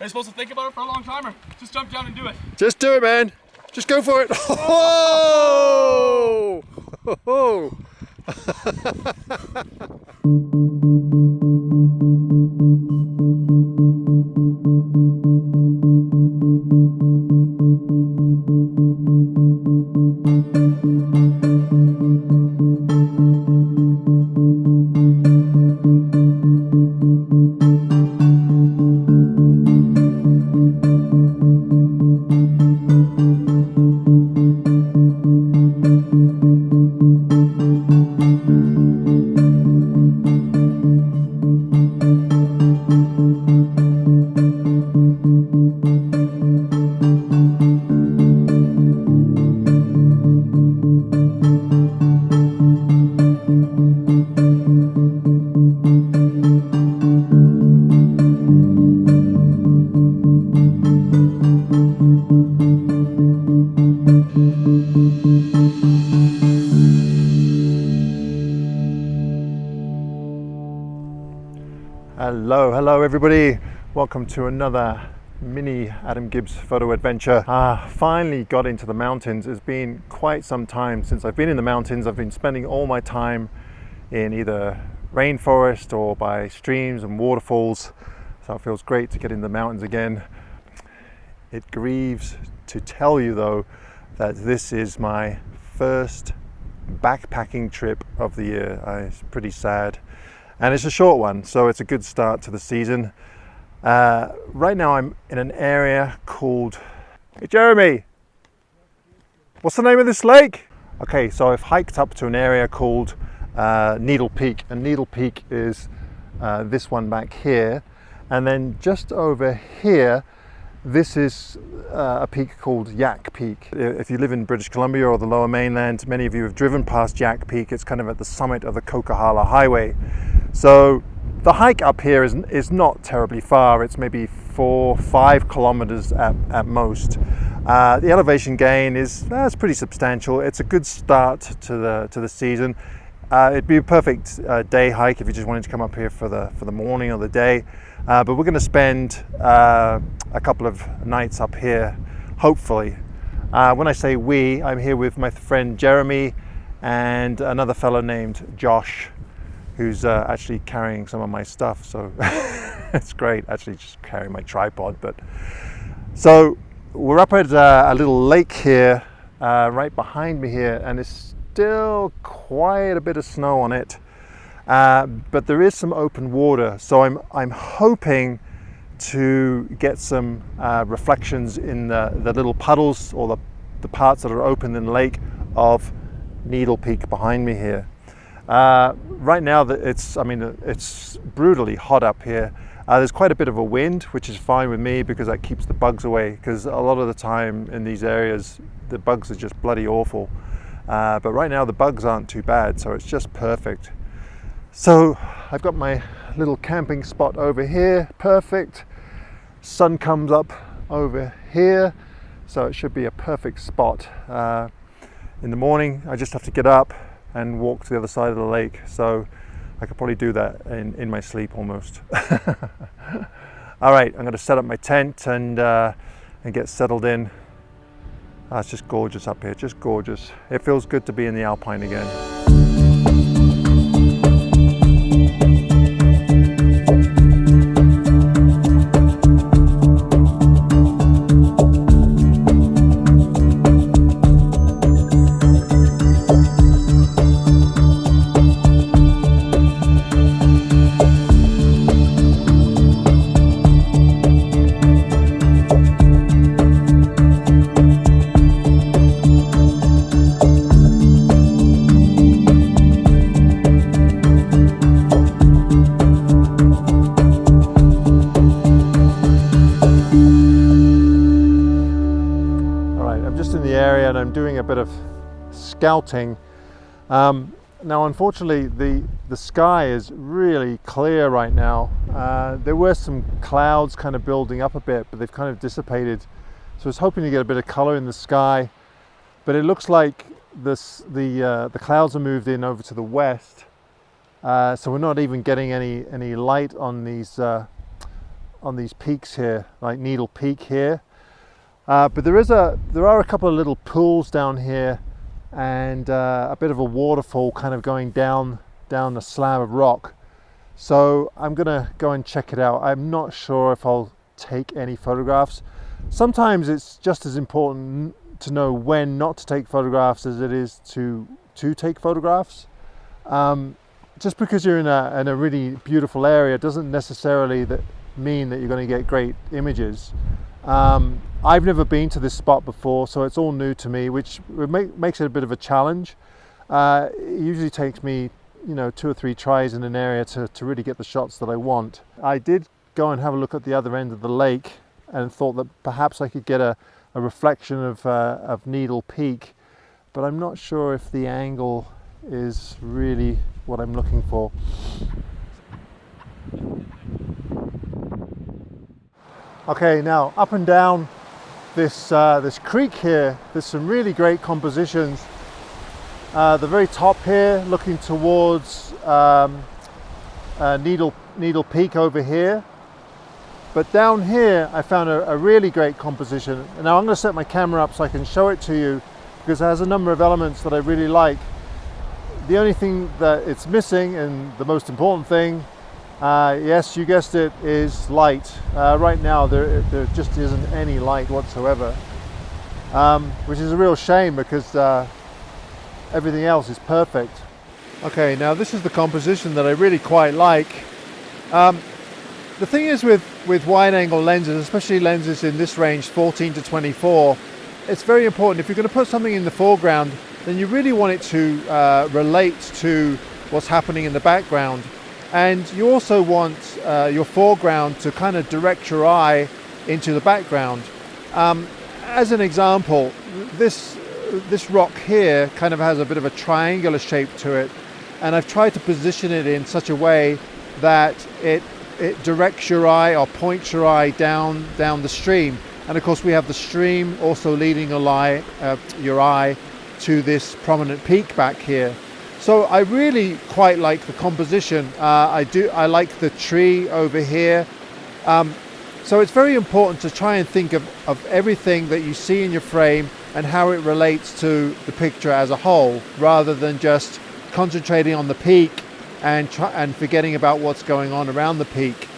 you supposed to think about it for a long time, or just jump down and do it? Just do it, man. Just go for it. Oh! Oh! Hello everybody, welcome to another mini Adam Gibbs photo adventure. Finally got into the mountains. It's been quite some time since I've been in the mountains. I've been spending all my time in either rainforest or by streams and waterfalls, so it feels great to get in the mountains again. It grieves to tell you though that this is my first backpacking trip of the year. It's pretty sad. And it's a short one, so it's a good start to the season. Right now I'm in an area called... Hey Jeremy! What's the name of this lake? Okay, so I've hiked up to an area called Needle Peak. And Needle Peak is this one back here. And then just over here, this is a peak called Yak Peak. If you live in British Columbia or the Lower Mainland, many of you have driven past Yak Peak. It's kind of at the summit of the Coquihalla Hwy. So the hike up here is not terribly far. It's maybe 4-5 kilometers at most. The elevation gain that's pretty substantial. It's a good start to the season. It'd be a perfect day hike if you just wanted to come up here for the morning or the day. But we're going to spend a couple of nights up here, hopefully. When I say we, I'm here with my friend Jeremy and another fellow named Josh, who's actually carrying some of my stuff, so it's great, actually just carrying my tripod. But so we're up at a little lake here, right behind me here, and there's still quite a bit of snow on it, but there is some open water, so I'm hoping to get some reflections in the little puddles or the parts that are open in the lake of Needle Peak behind me here. Right now it's brutally hot up here. There's quite a bit of a wind, which is fine with me because that keeps the bugs away, because a lot of the time in these areas the bugs are just bloody awful. But right now the bugs aren't too bad, so it's just perfect. So I've got my little camping spot over here, perfect. Sun comes up over here, so it should be a perfect spot. In the morning I just have to get up and walk to the other side of the lake, so I could probably do that in my sleep almost. All right, I'm going to set up my tent and get settled in. It's just gorgeous up here, just gorgeous. It feels good to be in the alpine again. And I'm doing a bit of scouting. Now unfortunately the sky is really clear right now. There were some clouds kind of building up a bit, but they've kind of dissipated, so I was hoping to get a bit of color in the sky, but it looks like the clouds are moved in over to the west, so we're not even getting any light on these these peaks here, like Needle Peak here. But there are a couple of little pools down here, and a bit of a waterfall kind of going down a slab of rock. So I'm gonna go and check it out. I'm not sure if I'll take any photographs. Sometimes it's just as important to know when not to take photographs as it is to take photographs. Just because you're in a really beautiful area doesn't necessarily mean that you're going to get great images. I've never been to this spot before, so it's all new to me, which makes it a bit of a challenge. It usually takes me 2 or 3 tries in an area to really get the shots that I want. I did go and have a look at the other end of the lake and thought that perhaps I could get a reflection of Needle Peak, but I'm not sure if the angle is really what I'm looking for. Okay, now up and down this creek here, there's some really great compositions. The very top here, looking towards Needle Peak over here. But down here, I found a really great composition. And now I'm going to set my camera up so I can show it to you, because it has a number of elements that I really like. The only thing that it's missing, and the most important thing, yes, you guessed it, is light. Right now, there just isn't any light whatsoever, which is a real shame, because everything else is perfect. Okay, now this is the composition that I really quite like. The thing is with wide angle lenses, especially lenses in this range, 14 to 24, it's very important. If you're going to put something in the foreground, then you really want it to relate to what's happening in the background. And you also want your foreground to kind of direct your eye into the background. As an example, this rock here kind of has a bit of a triangular shape to it, and I've tried to position it in such a way that it directs your eye or points your eye down the stream. And of course we have the stream also leading your eye to this prominent peak back here. So I really quite like the composition. I like the tree over here. So it's very important to try and think of everything that you see in your frame and how it relates to the picture as a whole, rather than just concentrating on the peak and forgetting about what's going on around the peak.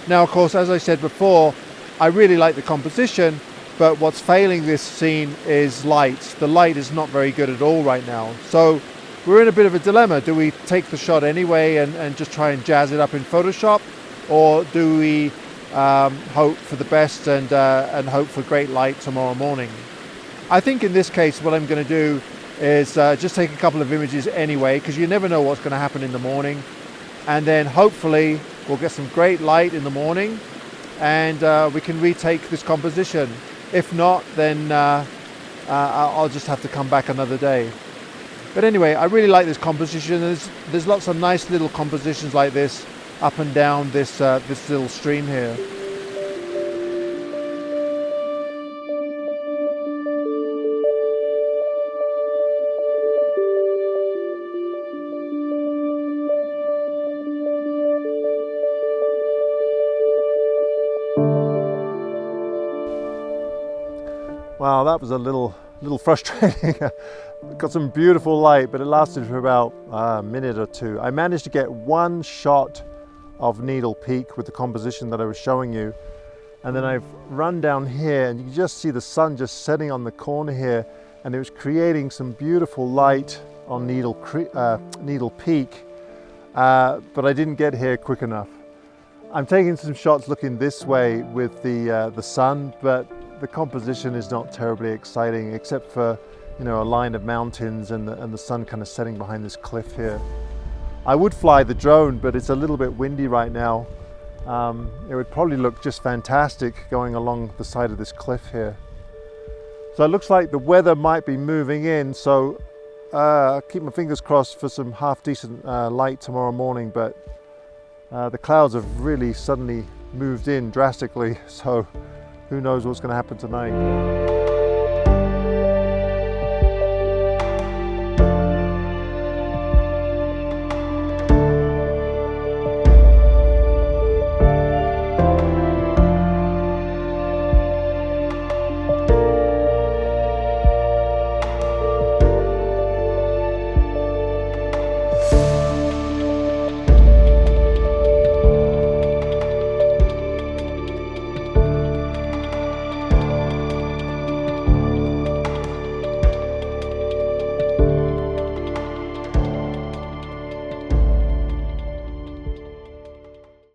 Now, of course, as I said before, I really like the composition, but what's failing this scene is light. The light is not very good at all right now. So we're in a bit of a dilemma. Do we take the shot anyway and just try and jazz it up in Photoshop, or do we hope for the best and hope for great light tomorrow morning? I think in this case what I'm going to do is just take a couple of images anyway, because you never know what's going to happen in the morning, and then hopefully we'll get some great light in the morning and we can retake this composition. If not, then I'll just have to come back another day. But anyway, I really like this composition. There's lots of nice little compositions like this up and down this little stream here. Wow, that was a little frustrating. Got some beautiful light, but it lasted for about a minute or two. I managed to get one shot of Needle Peak with the composition that I was showing you, and then I've run down here and you can just see the sun just setting on the corner here, and it was creating some beautiful light on Needle Peak, but I didn't get here quick enough. I'm taking some shots looking this way with the sun, but the composition is not terribly exciting, except for a line of mountains and the sun kind of setting behind this cliff here. I would fly the drone, but it's a little bit windy right now. It would probably look just fantastic going along the side of this cliff here. So it looks like the weather might be moving in, so I'll keep my fingers crossed for some half decent light tomorrow morning, but the clouds have really suddenly moved in drastically, so who knows what's going to happen tonight.